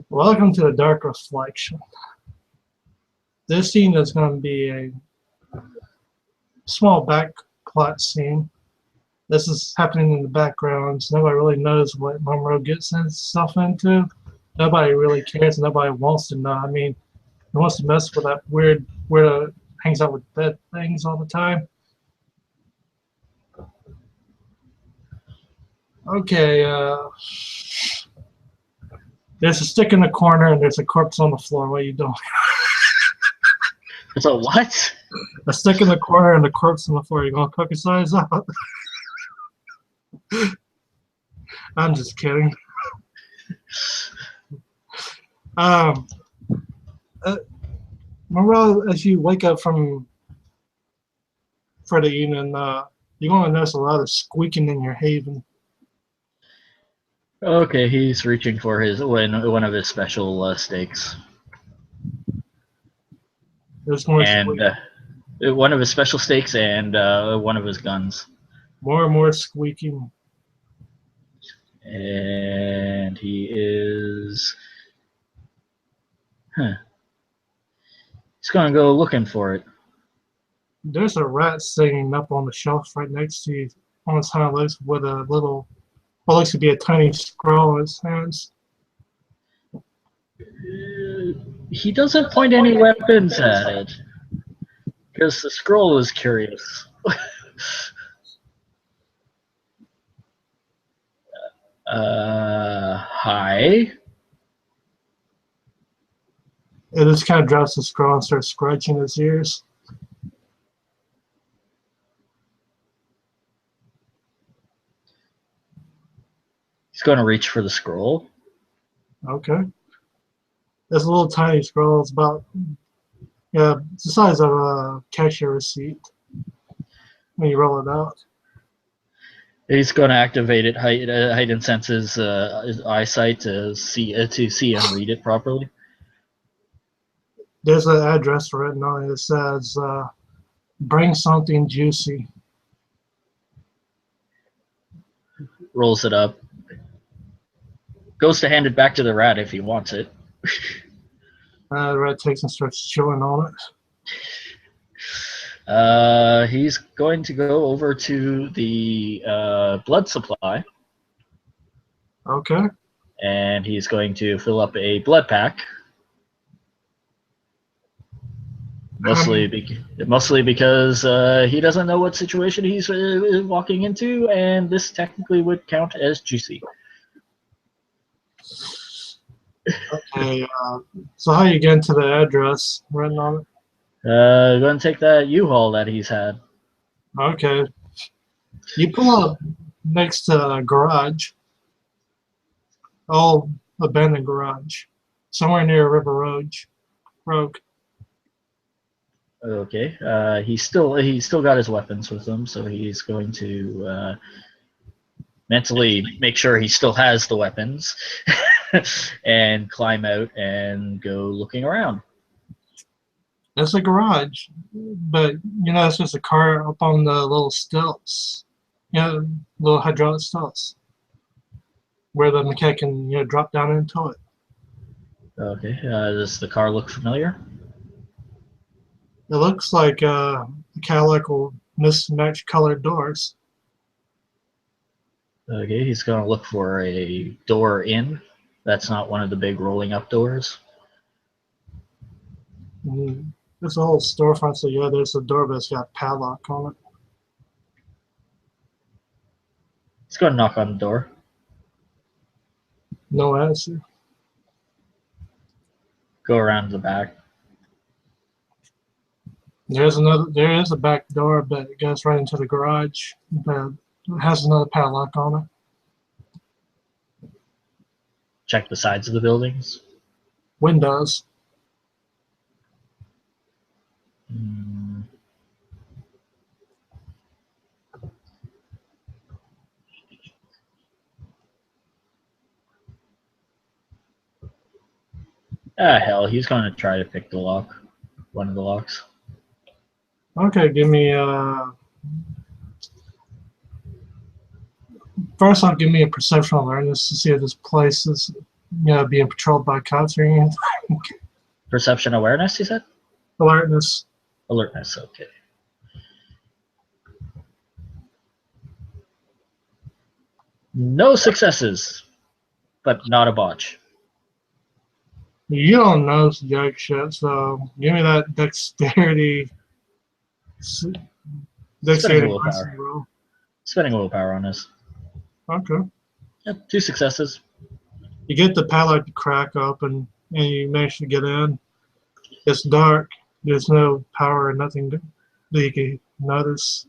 Welcome to the Dark Reflection. This scene is going to be a small backplot scene. This is happening in the background, so nobody really knows what Monroe gets himself into. Nobody really cares. Nobody wants to know. I mean, he wants to mess with that weird hangs out with dead things all the time. Okay, there's a stick in the corner and there's a corpse on the floor. What are you doing? It's a what? A stick in the corner and a corpse on the floor. You gonna cook his eyes out? I'm just kidding. Monroe, as you wake up for the evening, you're gonna notice a lot of squeaking in your haven. Okay, he's reaching for his one of his special steaks, There's more and squeaking. one of his special steaks and one of his guns. More and more squeaking. And he is, he's gonna go looking for it. There's a rat sitting up on the shelf right next to you on his hind legs with a little, what looks to be a tiny scroll in his hands. He doesn't point any weapons at it because the scroll is curious. Hi. It just kind of drops the scroll and starts scratching his ears. He's going to reach for the scroll. Okay. This little tiny scroll is about, it's the size of a cashier receipt when you roll it out. He's going to activate it, heighten senses, his eyesight to see and read it properly. There's an address written on it. It says, "Bring something juicy." Rolls it up. Goes to hand it back to the rat if he wants it. The rat takes and starts chewing on it. He's going to go over to the blood supply. Okay. And he's going to fill up a blood pack. Mostly because he doesn't know what situation he's walking into, and this technically would count as juicy. Okay, so how you get into the address written on it? Going to take that U-Haul that he's had. Okay. You pull up next to a garage. Old abandoned garage. Somewhere near River Road. Okay. He's still got his weapons with him, so he's going to mentally make sure he still has the weapons and climb out and go looking around. It's a garage, but it's just a car up on the little stilts, little hydraulic stilts, where the mechanic can drop down into it. Okay. Does the car look familiar? It looks like a Cadillac with mismatched colored doors. Okay, he's going to look for a door in. That's not one of the big rolling up doors. There's a whole storefront, so there's a door, but it's got a padlock on it. He's going to knock on the door. No answer. Go around the back. There is a back door, but it goes right into the garage. But it has another padlock on it. Check the sides of the buildings. Windows. Hell, he's going to try to pick the lock. One of the locks. Okay, give me first off, give me a perception awareness to see if this place is being patrolled by cops or anything. Perception awareness, you said? Alertness. Alertness, okay. No successes, but not a botch. You don't know jack shit, so give me that dexterity. Spending Dexterity willpower. roll. Spending willpower on this. Okay. Yep, 2 successes. You get the padlock to crack open, and you manage to get in. It's dark. There's no power or nothing that you can notice.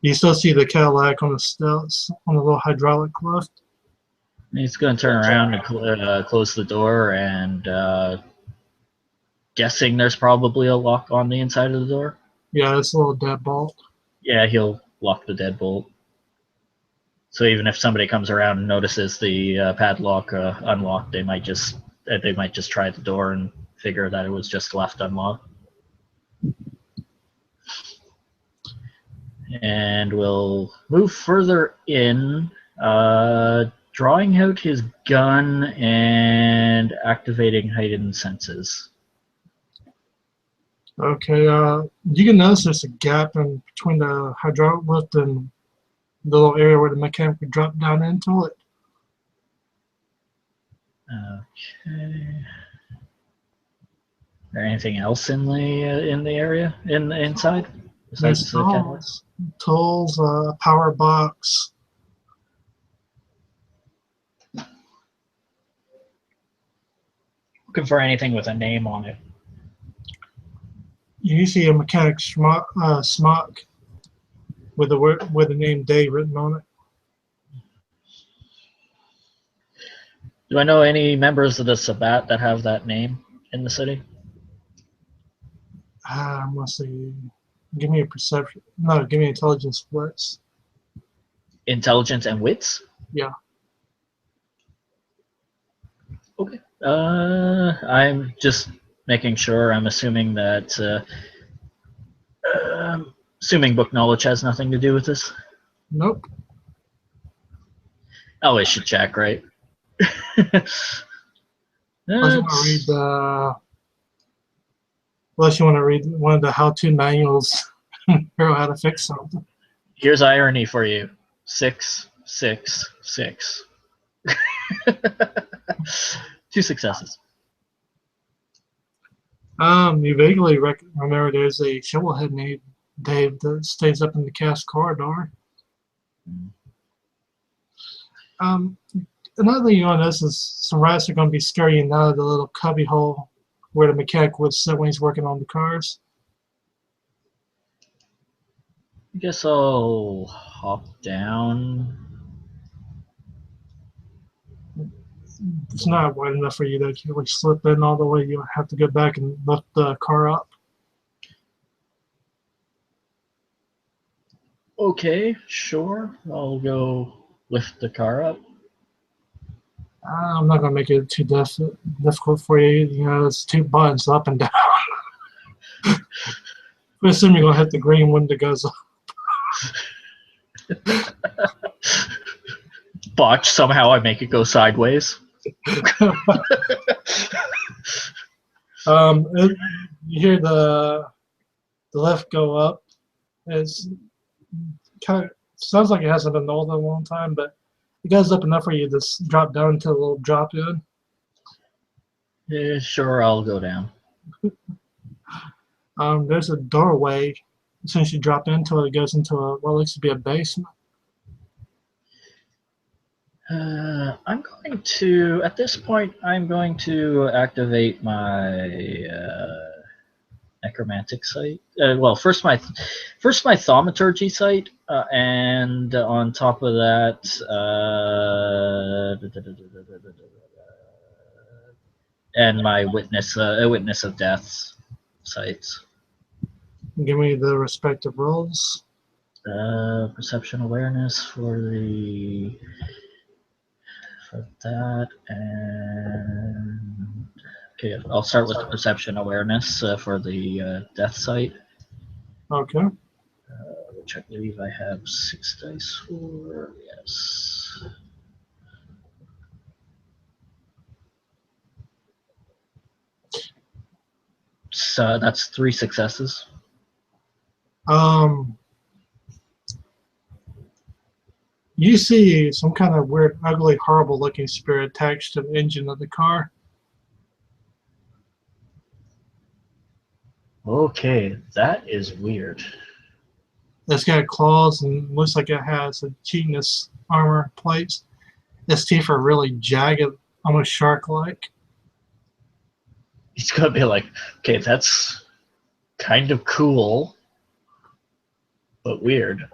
You still see the Cadillac on the steps, on the little hydraulic lift. He's going to turn around and close the door, and guessing there's probably a lock on the inside of the door. Yeah, it's a little deadbolt. Yeah, he'll lock the deadbolt. So even if somebody comes around and notices the padlock unlocked, they might just try the door and figure that it was just left unlocked. And we'll move further in, drawing out his gun and activating heightened senses. Okay, you can notice there's a gap in between the hydraulic lift and the little area where the mechanic would drop down into it. Okay. Is there anything else in the area in the inside besides There's the Cadillac? tools, power box. Looking for anything with a name on it. You see a mechanic smock with the name Dave written on it. Do I know any members of the Sabbat that have that name in the city? I must see. Give me a perception. No, give me intelligence splits. Intelligence and wits? Yeah. Okay. I'm just making sure. I'm assuming that assuming book knowledge has nothing to do with this. Nope. Oh, I should check, right? Unless you want to read one of the how-to manuals for how to fix something. Here's irony for you. 6, 6, 6. 2 successes. You vaguely remember there's a shovelhead named Dave that stays up in the cast corridor. Another thing you want to notice is some rats are going to be scurrying out of the little cubby hole where the mechanic would sit when he's working on the cars. I guess I'll hop down. It's not wide enough for you to actually slip in all the way. You have to go back and lift the car up. Okay, sure. I'll go lift the car up. I'm not going to make it too difficult for you. You know, it's 2 buttons up and down. I assume you're going to hit the green when it goes up. Botch, somehow I make it go sideways. You hear the lift go up. It's kind of sounds like it hasn't been old in a long time, but it goes up enough for you to drop down to a little drop in. Yeah, sure, I'll go down. There's a doorway. As soon as you drop into it, it goes into what looks to be a basement. I'm going to, at this point, I'm going to activate my necromantic sight. Well, first my thaumaturgy sight, and on top of that, and my witness of deaths sights. Give me the respective rolls. Perception awareness for that, and okay, I'll start with the perception awareness for the death sight. Okay. Which I believe I have 6 dice for. Yes. That's 3 successes. You see some kind of weird, ugly, horrible-looking spirit attached to the engine of the car. Okay, that is weird. It's got claws and looks like it has a chitinous armor plates. Its teeth are really jagged, almost shark-like. He's gonna be like, okay, that's kind of cool, but weird.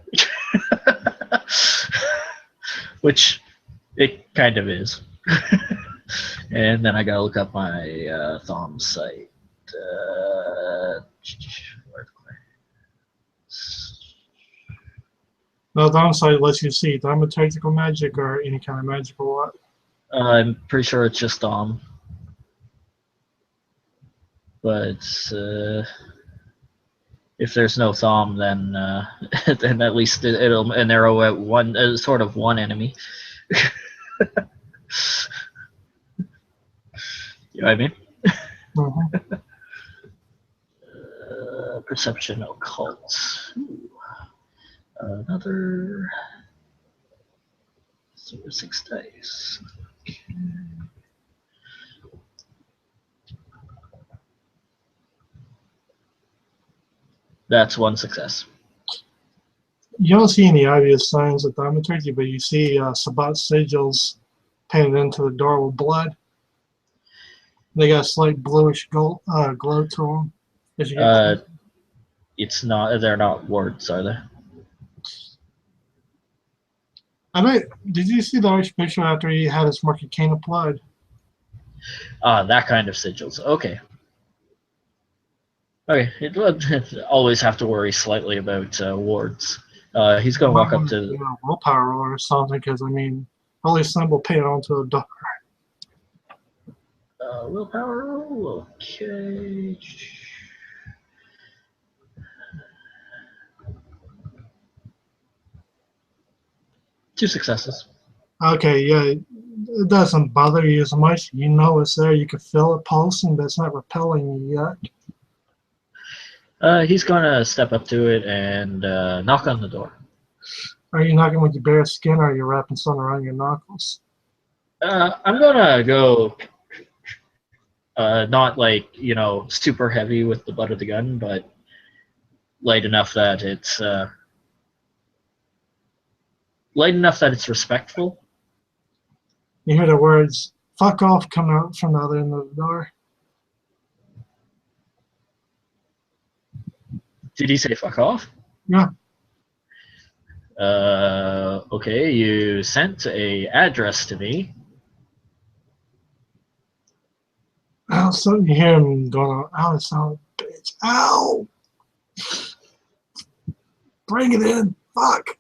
Which it kind of is. And then I gotta look up my Thom site. The downside lets you see thaumaturgical magic or any kind of magical what. I'm pretty sure it's just Thom. But if there's no Thom, then then at least it'll narrow at one sort of one enemy. You know what I mean? Mm-hmm. Perception occult. Another 6 dice. Okay. That's 1 success. You don't see any obvious signs of thaumaturgy, but you see Sabbat sigils painted into the door with blood. They got a slight bluish glow to them. As you get It's not. They're not wards, are they? Did you see the Archbishop after he had his Morcane applied? That kind of sigils. Okay. Okay. It always have to worry slightly about wards. He's gonna walk up to willpower roll or something, because I mean, holy symbol painted onto a door. Willpower roll. Okay. Two successes. Okay, yeah, it doesn't bother you as much. You know it's there. You can feel it pulsing, but it's not repelling you yet. He's gonna step up to it and knock on the door. Are you knocking with your bare skin, or are you wrapping something around your knuckles? I'm gonna go not like, super heavy with the butt of the gun, but light enough that it's respectful. You hear the words "fuck off" come out from the other end of the door. Did he say fuck off? Yeah. Okay, you sent a address to me. Oh, so you hear him going, "Ow, son of a bitch! Ow! Bring it in! Fuck!"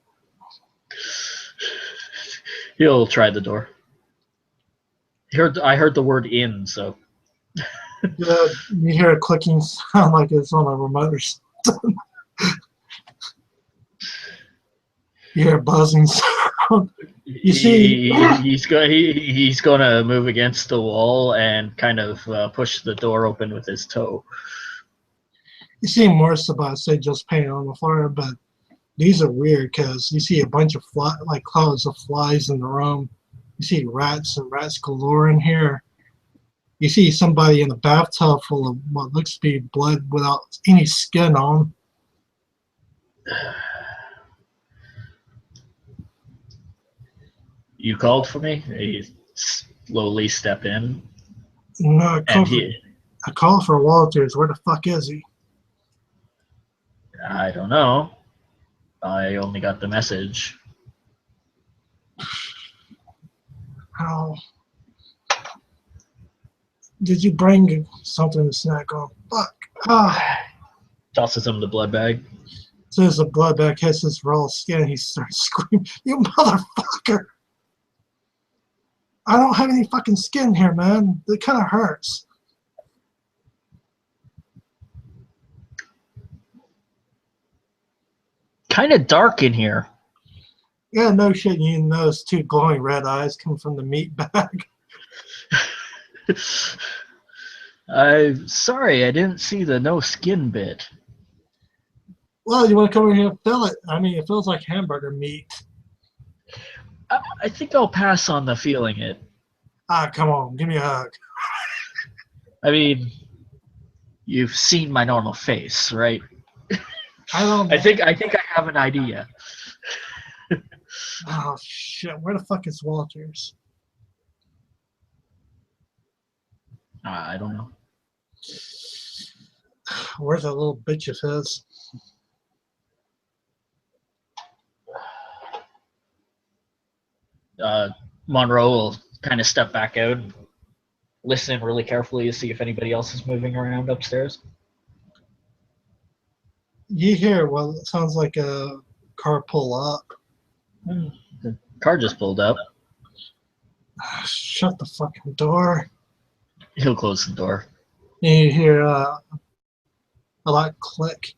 He'll try the door. I heard the word "in," so. Yeah, you hear a clicking sound like it's on a remote or something. You hear a buzzing sound. You see, he's gonna move against the wall and kind of push the door open with his toe. you see more Sabbat just painted on the floor, but these are weird because you see a bunch of clouds of flies in the room. You see rats and rats galore in here. You see somebody in a bathtub full of what looks to be blood without any skin on. You called for me? You slowly step in. No, I call for Walters. Where the fuck is he? I don't know. I only got the message. How? Did you bring something to snack on? Fuck. Tosses him the blood bag. As soon as the blood bag hits his raw skin, he starts screaming, "You motherfucker! I don't have any fucking skin here, man. It kind of hurts." Kind of dark in here. Yeah, no shit. You notice 2 glowing red eyes come from the meat bag. I'm sorry, I didn't see the no skin bit. Well, you want to come over here and feel it? I mean, it feels like hamburger meat. I think I'll pass on the feeling it. Ah, come on, give me a hug. I mean, you've seen my normal face, right? I don't. I think I have an idea. Oh shit! Where the fuck is Walters? I don't know. Where's that little bitch of his? Monroe will kind of step back out and listen really carefully to see if anybody else is moving around upstairs. You hear? Well, it sounds like a car pull up. The car just pulled up. Shut the fucking door. He'll close the door. And you hear a light click.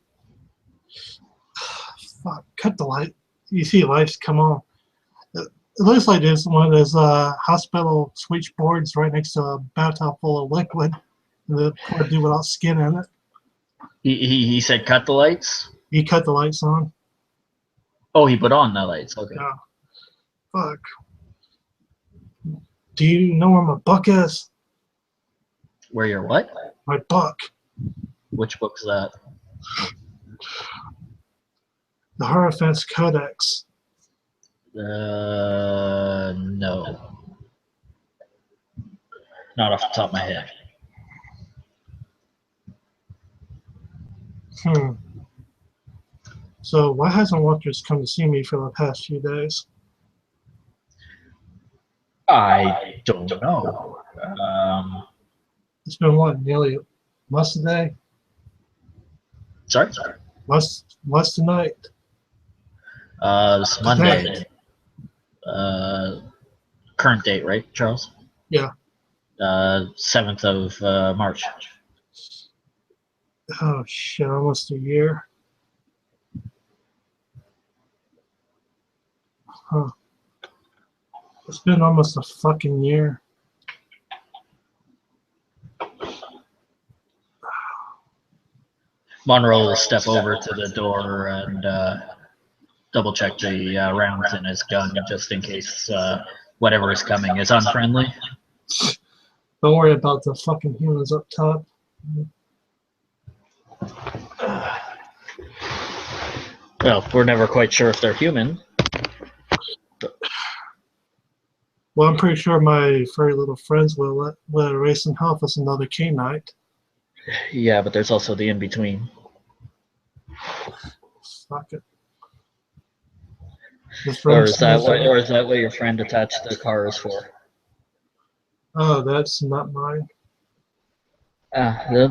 Fuck! Cut the light. You see lights come on. It looks like there's one of those hospital switchboards right next to a bathtub full of liquid. The poor dude without skin in it. He said cut the lights. He cut the lights on. Oh, he put on the lights. Okay. Oh, fuck. Do you know where my book is? Where you're what? My book. Which book's that? The Hierophant's Codex. No. Not off the top of my head. So why hasn't Walters come to see me for the past few days? I don't know. It's been what, nearly less a day? Sorry? Less tonight? This Monday. Current date, right, Charles? Yeah. 7th of March. Oh shit, almost a year. Huh. It's been almost a fucking year. Monroe will step over to the door and double check the rounds in his gun just in case whatever is coming is unfriendly. Don't worry about the fucking humans up top. Well, we're never quite sure if they're human. Well, I'm pretty sure my furry little friends will let Racing help us another K-Night. Yeah, but there's also the in-between. Fuck it. Or is that what your friend attached the car is for? Oh, that's not mine.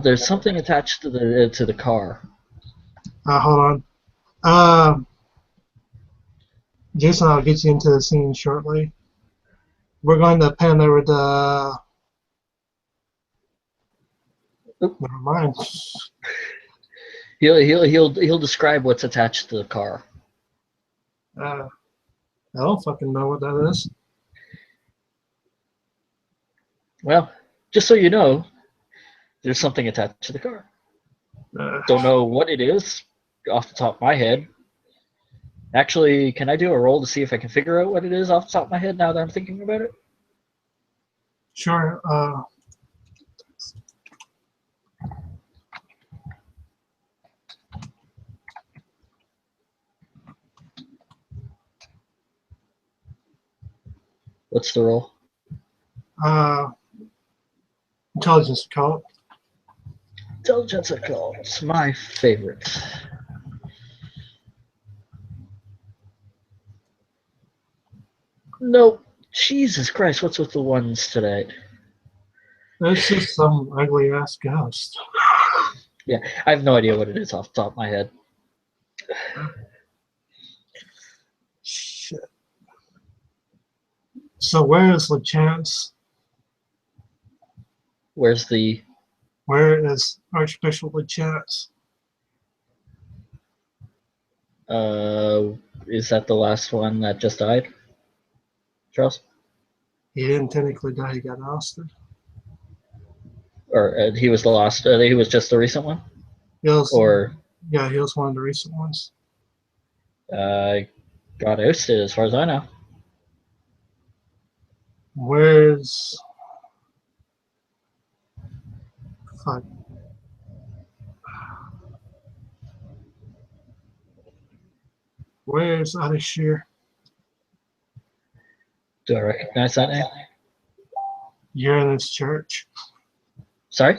There's something attached to the car. Hold on. Jason, I'll get you into the scene shortly. We're going to pan over the. Never mind. He'll describe what's attached to the car. I don't fucking know what that is. Well, just so you know, there's something attached to the car. Don't know what it is off the top of my head. Actually, can I do a roll to see if I can figure out what it is off the top of my head now that I'm thinking about it? Sure. What's the roll? Intelligence occult. Intelligence occult. It's my favorite. Nope. Jesus Christ, what's with the ones today? It's just some ugly ass ghost. Yeah, I have no idea what it is off the top of my head. Shit. So where is LeChance? Where is Archbishop LeChance? Is that the last one that just died? Charles? He didn't technically die, he got ousted. Or he was the last. He was just the recent one, He was, or yeah, he was one of the recent ones. got ousted, as far as I know. Where's fuck? Where's Adishir? Do I recognize that name? You're in this church. Sorry.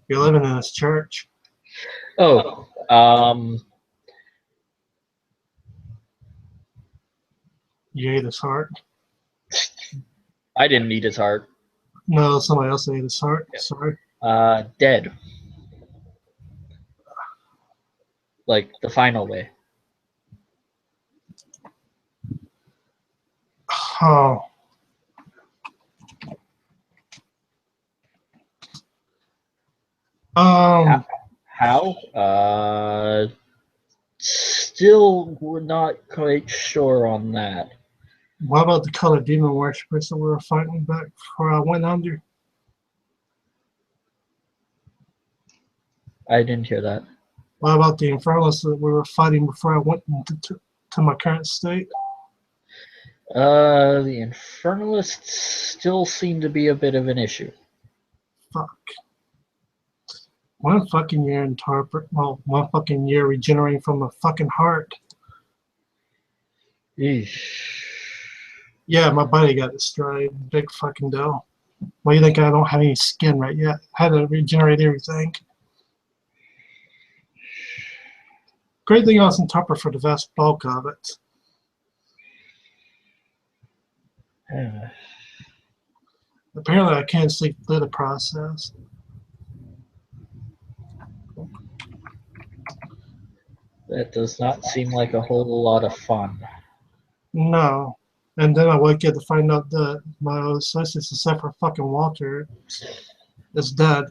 You're living in this church. Oh, You ate his heart. I didn't eat his heart. No, somebody else ate his heart. Yeah. Sorry. Dead. Like the final way. Oh. How? Still, we're not quite sure on that. What about the colored demon worshippers that we were fighting back before I went under? I didn't hear that. What about the infernalists that we were fighting before I went to my current state? The infernalists still seem to be a bit of an issue. Fuck. 1 fucking year in Tarper. Well, 1 fucking year regenerating from a fucking heart. Eesh. Yeah, my body got destroyed. Big fucking deal. Why do you think I don't have any skin right yet? I had to regenerate everything. Great thing I was in Tupper for the vast bulk of it. Apparently I can't sleep through the process. That does not seem like a whole lot of fun. No. And then I wake up to find out that my associate, except for fucking Walter, is dead.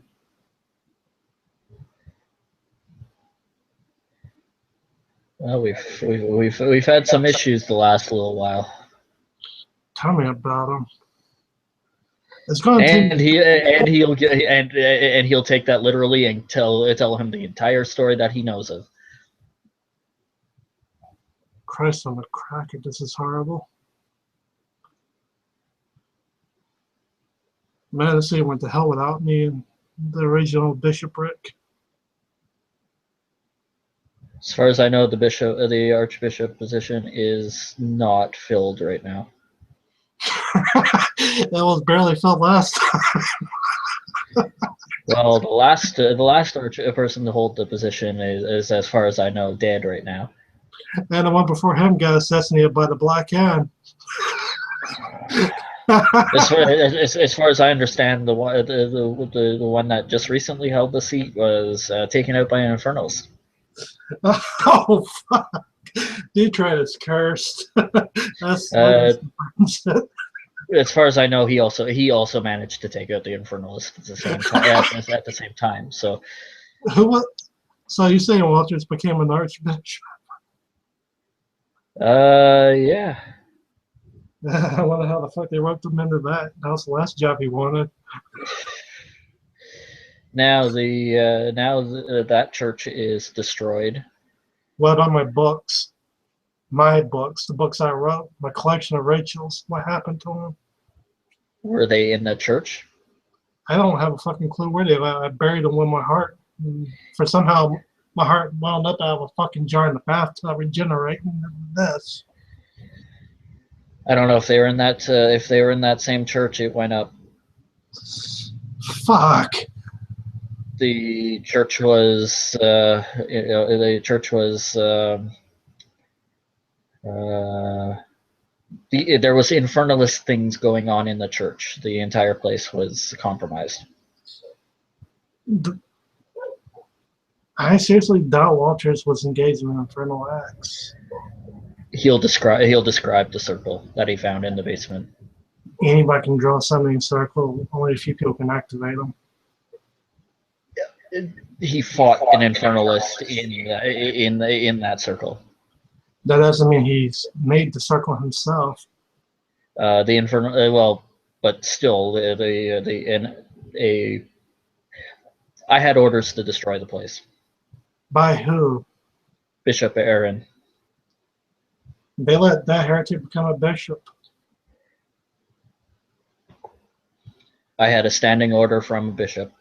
Well, we've had some issues the last little while. Tell me about him. It's going to take. And he'll take that literally and tell him the entire story that he knows of. Christ on the cracker, this is horrible. Man, this city went to hell without me and the original bishopric. As far as I know, the archbishop position is not filled right now. That was barely filled last time. Well, the last person to hold the position is, as far as I know, dead right now. And the one before him got assassinated by the Black Hand. As far as I understand, the one that just recently held the seat was taken out by Infernals. Oh fuck! Detroit is cursed. That's as far as I know, he also managed to take out the Infernalists at the same time. At the same time, so So you saying Walters became an archbishop? Yeah. I wonder how the fuck they roped him into that. That was the last job he wanted. Now that church is destroyed. What about my books? My books, the books I wrote, my collection of Rachel's. What happened to them? Were they in the church? I don't have a fucking clue where they are. I buried them with my heart. For somehow my heart wound up out of a fucking jar in the bathtub regenerating this. I don't know if they were in that same church. It went up. Fuck. The church was there was infernalist things going on in the church. The entire place was compromised. I seriously doubt Walters was engaged in infernal acts. He'll describe the circle that he found in the basement. Anybody can draw a summoning circle. Only a few people can activate them. He fought an infernalist in that circle. That doesn't mean he's made the circle himself. The infernal, well, but still, a I had orders to destroy the place. By who? Bishop Aaron. They let that heretic become a bishop. I had a standing order from a bishop.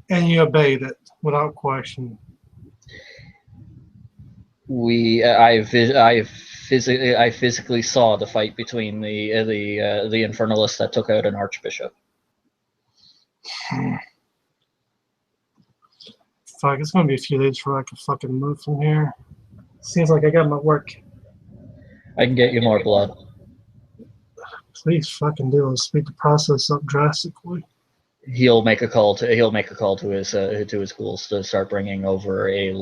And you obeyed it without question. I physically saw the fight between the infernalists that took out an archbishop. Fuck, it's gonna be a few days before I can fucking move from here. Seems like I got my work. I can get you more blood. Please fucking do it. Speed the process up drastically. He'll make a call to his schools to start bringing over as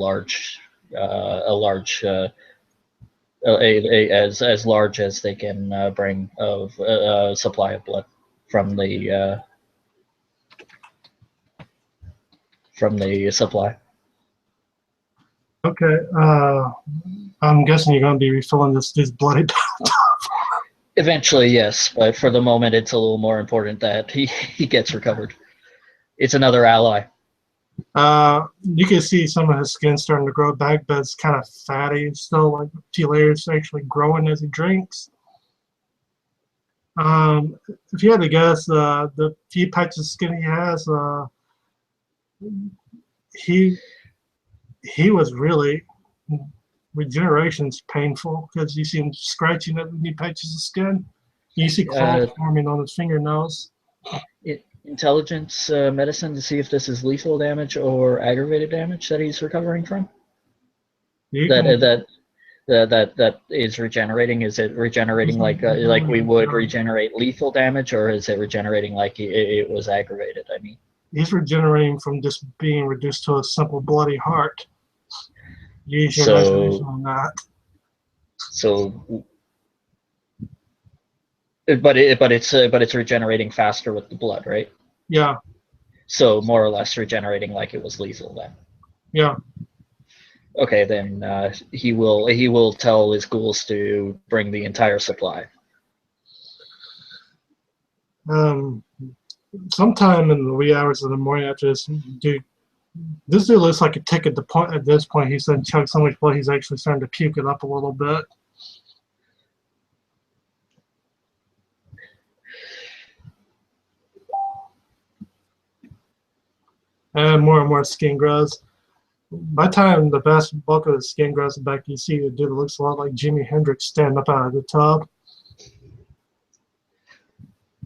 large as they can bring of supply of blood from the supply. Okay. I'm guessing you're gonna be refilling these bloody. Eventually, yes, but for the moment, it's a little more important that he gets recovered. It's another ally. You can see some of his skin starting to grow back, but it's kind of fatty. It's still like T layers actually growing as he drinks. If you had to guess, the few patches of skin he has, he was really regeneration's painful because you see him scratching at the new patches of skin. You see claws forming on his fingernails. Intelligence medicine to see if this is lethal damage or aggravated damage that he's recovering from. That is regenerating. Is it regenerating like we would regenerate lethal damage, or is it regenerating like it was aggravated? I mean, he's regenerating from just being reduced to a simple bloody heart. Use your imagination on that. So, but it's regenerating faster with the blood, right? Yeah. So more or less regenerating like it was lethal then. Yeah. Okay, then he will tell his ghouls to bring the entire supply. Sometime in the wee hours of the morning after this dude looks like a tick at this point. He's done chugged so much blood he's actually starting to puke it up a little bit. And more skin grows. By the time the vast bulk of the skin grows back, you see a dude that looks a lot like Jimi Hendrix standing up out of the tub.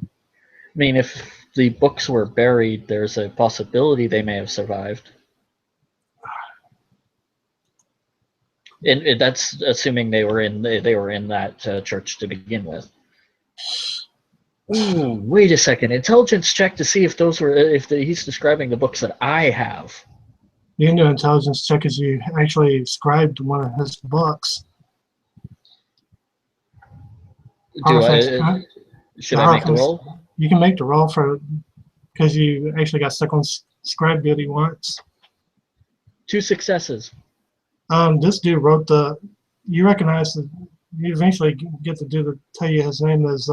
I mean, if the books were buried, there's a possibility they may have survived. And that's assuming they were in that church to begin with. Ooh, wait a second. Intelligence check to see if he's describing the books that I have. You can do an intelligence check as you actually scribed one of his books. Should I make the roll? You can make the roll for because you actually got stuck on scribe duty once. 2 successes. This dude wrote you recognize you eventually get the dude to tell you his name is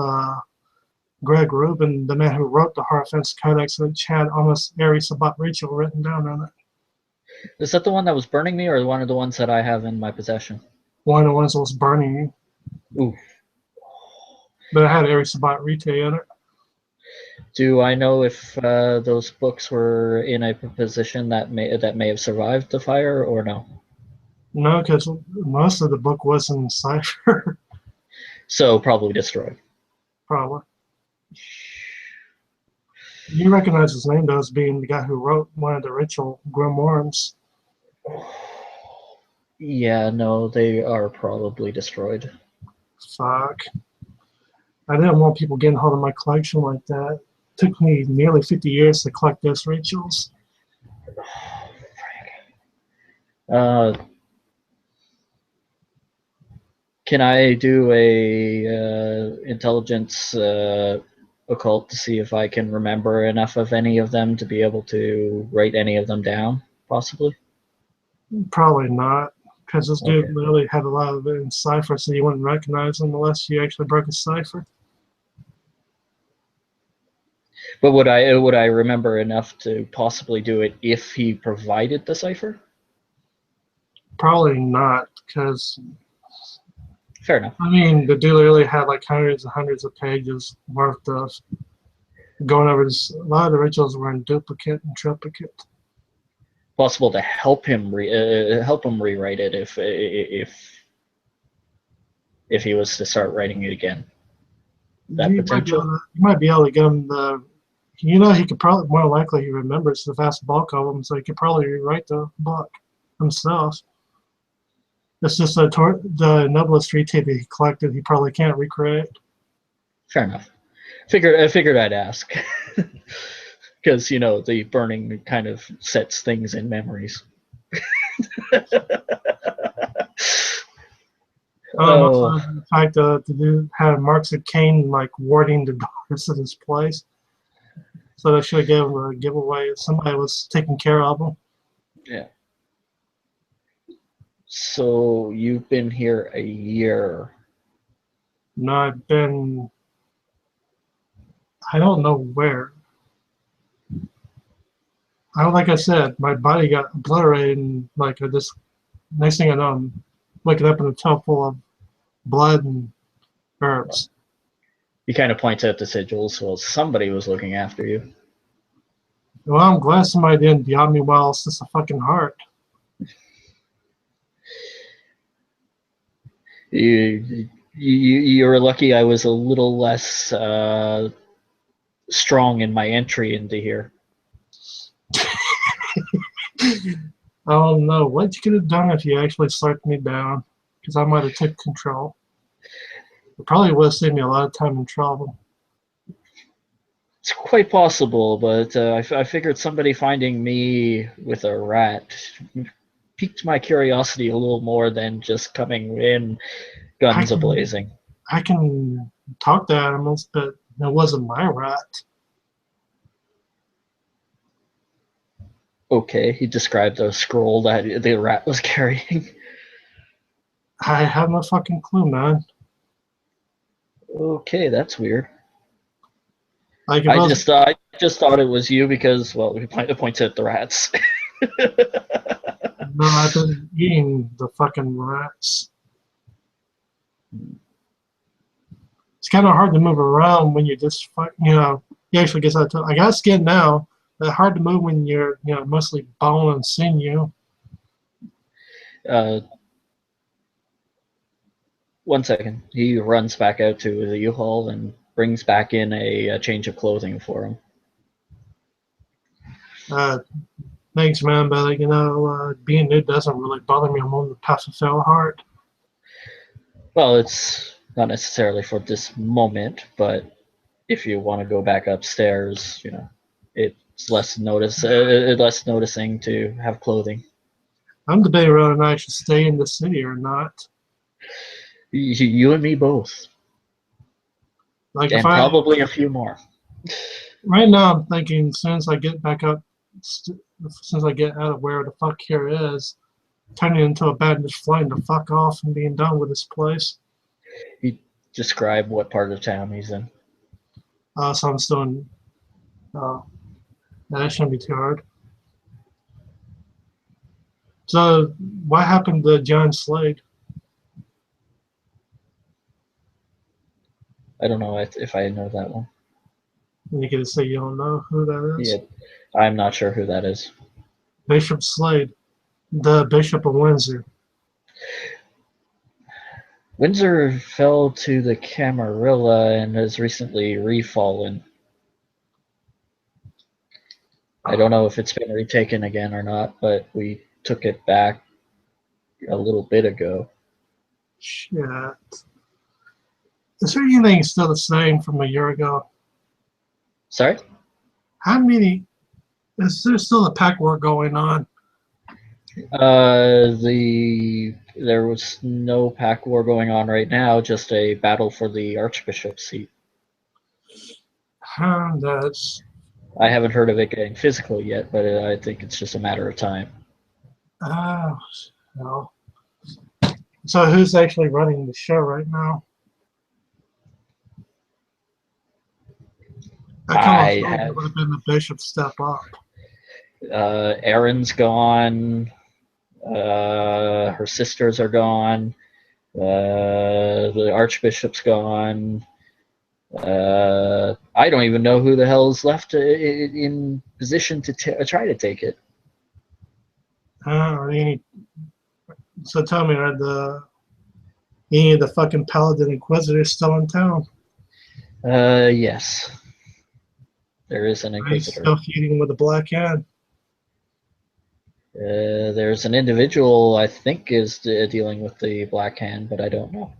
Greg Rubin, the man who wrote the Hierophant's Codex, which had almost every Sabbat ritual written down on it. Is that the one that was burning me, or one of the ones that I have in my possession? One of the ones that was burning you. Ooh. But it had every Sabbat ritual in it. Do I know if those books were in a position that may have survived the fire, or no? No, because most of the book was in cipher. So probably destroyed. Probably. You recognize his name though as being the guy who wrote one of the ritual grimoires. Yeah, no, they are probably destroyed. Fuck. I didn't want people getting hold of my collection like that. It took me nearly 50 years to collect those rituals. Can I do a intelligence occult to see if I can remember enough of any of them to be able to write any of them down, possibly? Probably not, because this dude literally had a lot of it in cipher, so you wouldn't recognize him unless you actually broke a cipher. But would I remember enough to possibly do it if he provided the cipher? Probably not, because Fair enough. I mean, the dude literally had like hundreds and hundreds of pages worth of going over this. A lot of the rituals were in duplicate and triplicate. Possible to help him rewrite it if he was to start writing it again. That potential. You might be able to get him the. You know, he could probably more likely he remembers the vast bulk of them, so he could probably rewrite the book himself. It's just the noblest retake that he collected. He probably can't recreate. Fair enough. I figured I'd ask. Because, you know, the burning kind of sets things in memories. Also, the fact that the dude had marks of Cain like warding the doors of his place. So they should have given him a giveaway if somebody was taking care of him. Yeah. So you've been here a year. No, I've been. I don't know where. Like I said, my body got obliterated, and like I just next thing I know, I'm waking up in a tub full of blood and herbs. He kind of points out the sigils. Well, somebody was looking after you. Well, I'm glad somebody didn't yab me while it's just a fucking heart. You're lucky I was a little less strong in my entry into here. I don't know what you could have done if you actually slapped me down, because I might have took control. It probably would have saved me a lot of time and trouble. It's quite possible, but I figured somebody finding me with a rat piqued my curiosity a little more than just coming in guns a-blazing. I can talk to animals, but it wasn't my rat. Okay, he described the scroll that the rat was carrying. I have no fucking clue, man. Okay, that's weird. Like I just thought it was you because, well, he points at the rats. No, I've been eating the fucking rats. It's kind of hard to move around when you just, you actually get out. I got skin now, but it's hard to move when you're, mostly bone and sinew. 1 second. He runs back out to the U-Haul and brings back in a change of clothing for him. Thanks, man, but being nude doesn't really bother me. I'm on the path of fell heart. Well, it's not necessarily for this moment, but if you want to go back upstairs, it's less noticing to have clothing. I'm debating whether or not I should stay in the city or not. You and me both. And probably a few more. Right now, I'm thinking since I get back up, since I get out of where the fuck here is, turning into a bandage flying the fuck off and being done with this place. You describe what part of town he's in. So I'm still in. That shouldn't be too hard. So, what happened to John Slade? I don't know if I know that one. You can say you don't know who that is? Yeah, I'm not sure who that is. Bishop Slade, the Bishop of Windsor. Windsor fell to the Camarilla and has recently refallen. I don't know if it's been retaken again or not, but we took it back a little bit ago. Shit. Is there anything still the same from a year ago? Sorry? How many? Is there still a pack war going on? There was no pack war going on right now, just a battle for the Archbishop's seat. I haven't heard of it getting physical yet, but I think it's just a matter of time. No. So who's actually running the show right now? I kind of I thought it have would have been the bishop step up. Erin's gone. Her sisters are gone. The archbishop's gone. I don't even know who the hell's left in position to try to take it. Any, so tell me, are any of the fucking Paladin Inquisitors still in town? Yes, there is an Are you inquisitor. still feuding with the Black Hand? There's an individual I think is dealing with the Black Hand, but I don't know.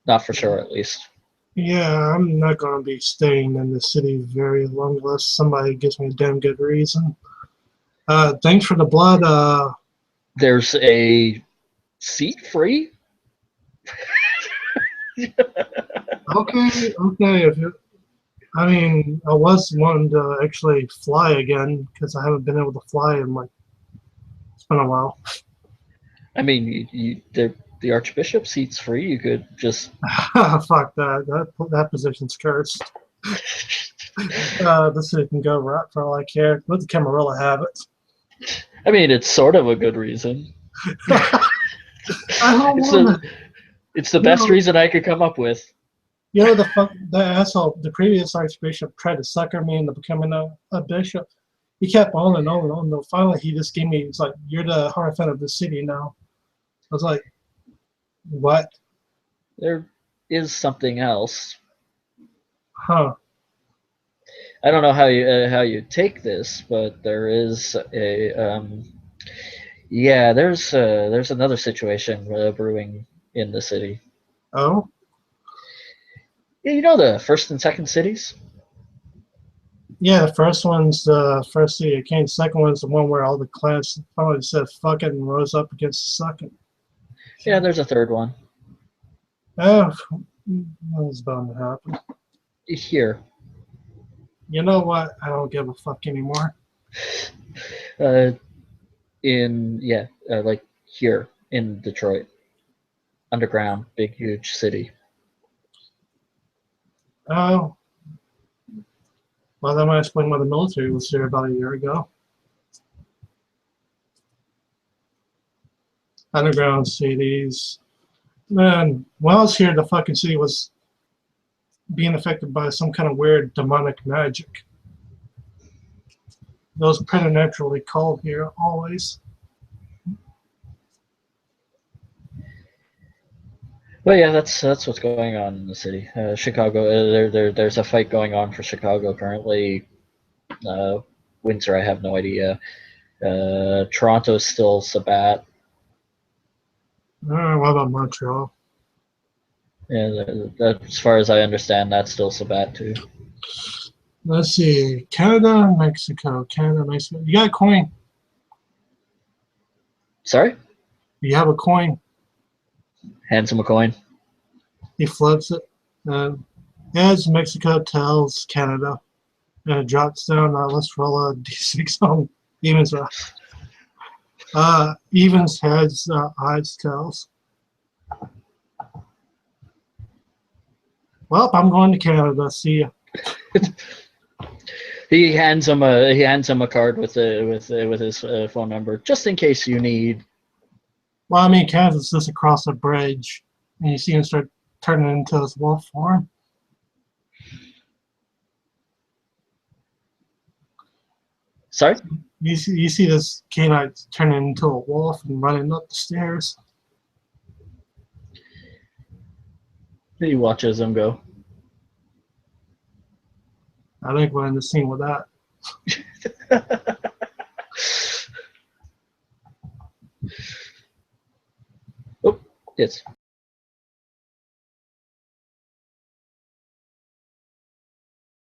Not for sure, at least. Yeah, I'm not going to be staying in the city very long unless somebody gives me a damn good reason. Thanks for the blood. There's a seat free. Okay. If you, I mean, I was wanting to actually fly again because I haven't been able to fly in like it's been a while. I mean, the archbishop seat's free. You could just. Fuck that. That position's cursed. This city can go right for all I care. Let the Camarilla have it. I mean, it's sort of a good reason. I don't It's want the to. it's the You best know, reason I could come up with. the asshole, the previous archbishop tried to sucker me into becoming a bishop. He kept on and on and on. Though finally, he just gave me. It's like you're the Hierophant of the city now. I was like, what? There is something else. Huh? I don't know how you take this, but there is a there's another situation brewing in the city. Oh, Yeah, you know the first and second cities. yeah. The first one's the first city that came. The second one's the one where all the clans finally said fuck it and rose up against the second. Yeah, there's a third one Oh, that was bound to happen. here. You know what? I don't give a fuck anymore. Uh, like here in Detroit, underground, big, huge city. Oh, well, that might explain why the military was here about a year ago. Underground cities. Man, when I was here, the fucking city was being affected by some kind of weird demonic magic. It was preternaturally cold here, always. But yeah, that's what's going on in the city. Chicago, there's a fight going on for Chicago currently. Windsor, I have no idea. Toronto's still Sabat. What about Montreal? Yeah, as far as I understand, that's still Sabat too. Let's see. Canada, Mexico. Canada, Mexico. You got a coin. Sorry? You have a coin. Hands him a coin. He flips it. As Mexico tells Canada. And it drops down. Let's roll a d6 on evens. Evens, heads, odds, tails. Well, I'm going to Canada. See ya. He hands him a card with his phone number, just in case you need. Well, I mean, Canada's just across a bridge, and you see him start turning into his wolf form. Sorry? You see this canine turning into a wolf and running up the stairs. He watches him go. I think we're in the scene with that. Oh, yes.